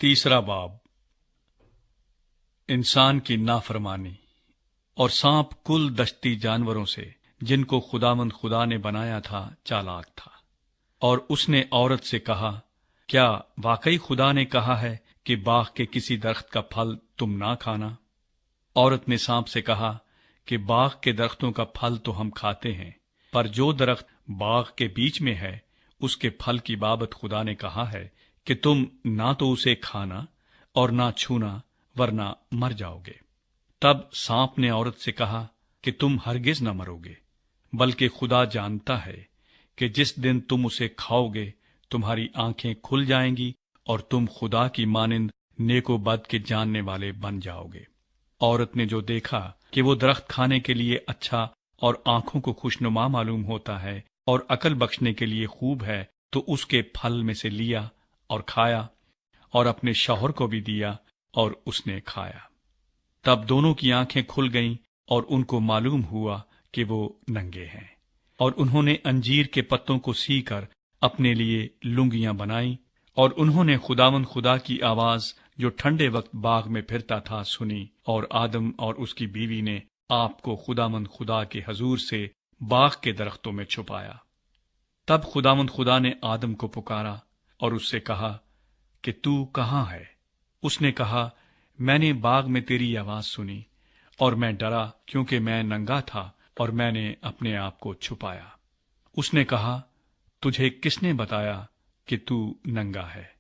तीसरा बाब इंसान की नाफरमानी। और सांप कुल दश्ती जानवरों से जिनको खुदावंद खुदा ने बनाया था चालाक था। और उसने औरत से कहा, क्या वाकई खुदा ने कहा है कि बाग के किसी दरख्त का फल तुम ना खाना? औरत ने सांप से कहा कि बाग के दरख्तों का फल तो हम खाते हैं, पर जो दरख्त बाग के बीच में है उसके फल की बाबत खुदा ने कहा है कि तुम ना तो उसे खाना और ना छूना, वरना मर जाओगे। तब सांप ने औरत से कहा कि तुम हरगिज न मरोगे, बल्कि खुदा जानता है कि जिस दिन तुम उसे खाओगे तुम्हारी आंखें खुल जाएंगी और तुम खुदा की मानिंद नेको बद के जानने वाले बन जाओगे। औरत ने जो देखा कि वो दरख्त खाने के लिए अच्छा और आंखों को खुशनुमा मालूम होता है और अकल बख्शने के लिए खूब है, तो उसके फल में से लिया और खाया और अपने शौहर को भी दिया और उसने खाया। तब दोनों की आंखें खुल गईं और उनको मालूम हुआ कि वो नंगे हैं। और उन्होंने अंजीर के पत्तों को सीकर अपने लिए लुंगियां बनाई। और उन्होंने खुदावंद खुदा की आवाज जो ठंडे वक्त बाग में फिरता था सुनी। और आदम और उसकी बीवी ने आपको खुदावंद खुदा के हजूर से बाग के दरख्तों में छुपाया। तब खुदावंद खुदा ने आदम को पुकारा और उससे कहा कि तू कहाँ है? उसने कहा, मैंने बाग में तेरी आवाज सुनी और मैं डरा, क्योंकि मैं नंगा था और मैंने अपने आप को छुपाया। उसने कहा, तुझे किसने बताया कि तू नंगा है?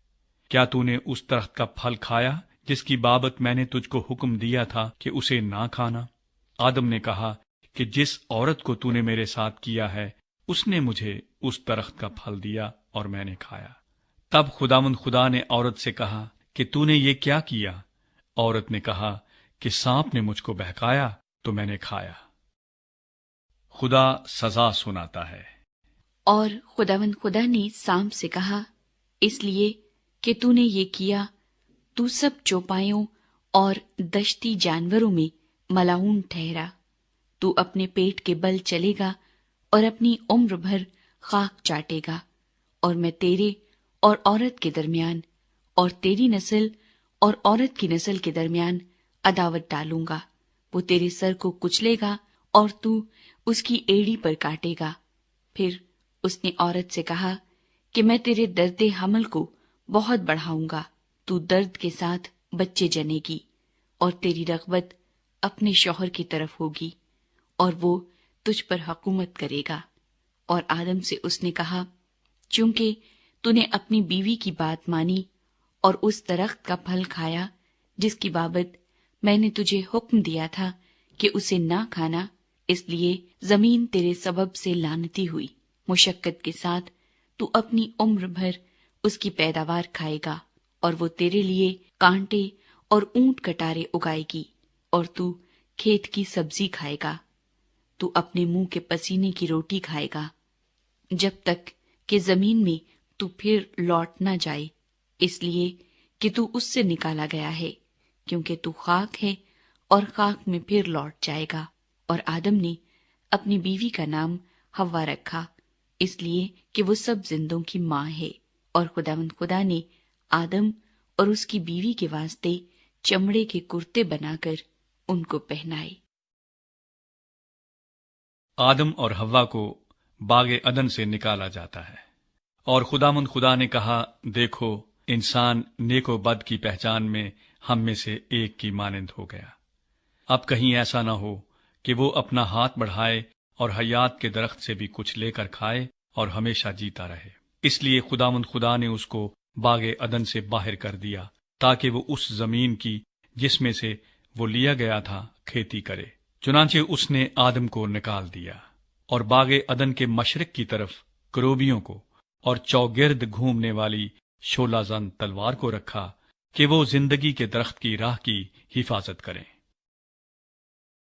क्या तूने उस दरख्त का फल खाया जिसकी बाबत मैंने तुझको हुक्म दिया था कि उसे ना खाना? आदम ने कहा कि जिस औरत को तूने मेरे साथ किया है उसने मुझे उस दरख्त का फल दिया और मैंने खाया। तब खुदावंद खुदा ने औरत से कहा कि तूने ये क्या किया? औरत ने कहा कि सांप ने मुझको बहकाया तो मैंने खाया। खुदा सजा सुनाता है। और खुदावंद खुदा ने सांप से कहा, इसलिए कि तूने ये किया, तू सब चौपायों और दश्ती जानवरों में मलाऊन ठहरा। तू अपने पेट के बल चलेगा और अपनी उम्र भर खाक चाटेगा। और मैं तेरे और औरत के दरमियान और तेरी नस्ल और औरत की नस्ल के दरमियान अदावत डालूंगा। वो तेरे सर को कुचलेगा और तू उसकी एड़ी पर काटेगा। फिर उसने औरत से कहा कि मैं तेरे दर्द हमल को बहुत बढ़ाऊंगा। तू दर्द के साथ बच्चे जनेगी और तेरी रग़बत अपने शौहर की तरफ होगी और वो तुझ पर हुकूमत करेगा। और आदम से उसने कहा, चूंकि तूने अपनी बीवी की बात मानी और उस दरख्त का फल खाया जिसकी बाबत मैंने तुझे हुक्म दिया था कि उसे ना खाना, इसलिए जमीन तेरे सबब से लानती हुई। मुशक्कत के साथ तू अपनी उम्र भर उसकी पैदावार खाएगा और वो तेरे लिए कांटे और ऊंट कटारे उगाएगी और तू खेत की सब्जी खाएगा। तू अपने मुंह के पसीने की रोटी खाएगा जब तक कि जमीन में तू फिर लौट ना जाए, इसलिए कि तू उससे निकाला गया है, क्योंकि तू खाक है और खाक में फिर लौट जाएगा। और आदम ने अपनी बीवी का नाम हव्वा रखा, इसलिए कि वो सब जिंदों की माँ है। और खुदावंद खुदा ने आदम और उसकी बीवी के वास्ते चमड़े के कुर्ते बनाकर उनको पहनाए। आदम और हव्वा को बागे अदन से निकाला जाता है। और खुदावंद खुदा ने कहा, देखो, इंसान नेको बद की पहचान में हम में से एक की मानिंद हो गया। अब कहीं ऐसा न हो कि वो अपना हाथ बढ़ाए और हयात के दरख्त से भी कुछ लेकर खाए और हमेशा जीता रहे। इसलिए खुदावंद खुदा ने उसको बागे अदन से बाहर कर दिया, ताकि वो उस जमीन की जिसमें से वो लिया गया था खेती करे। चुनांचे उसने आदम को निकाल दिया और बागे अदन के मशरिक की तरफ करोबियों को और चौगिर्द घूमने वाली शोलाजन तलवार को रखा कि वो जिंदगी के दरख्त की राह की हिफाजत करें।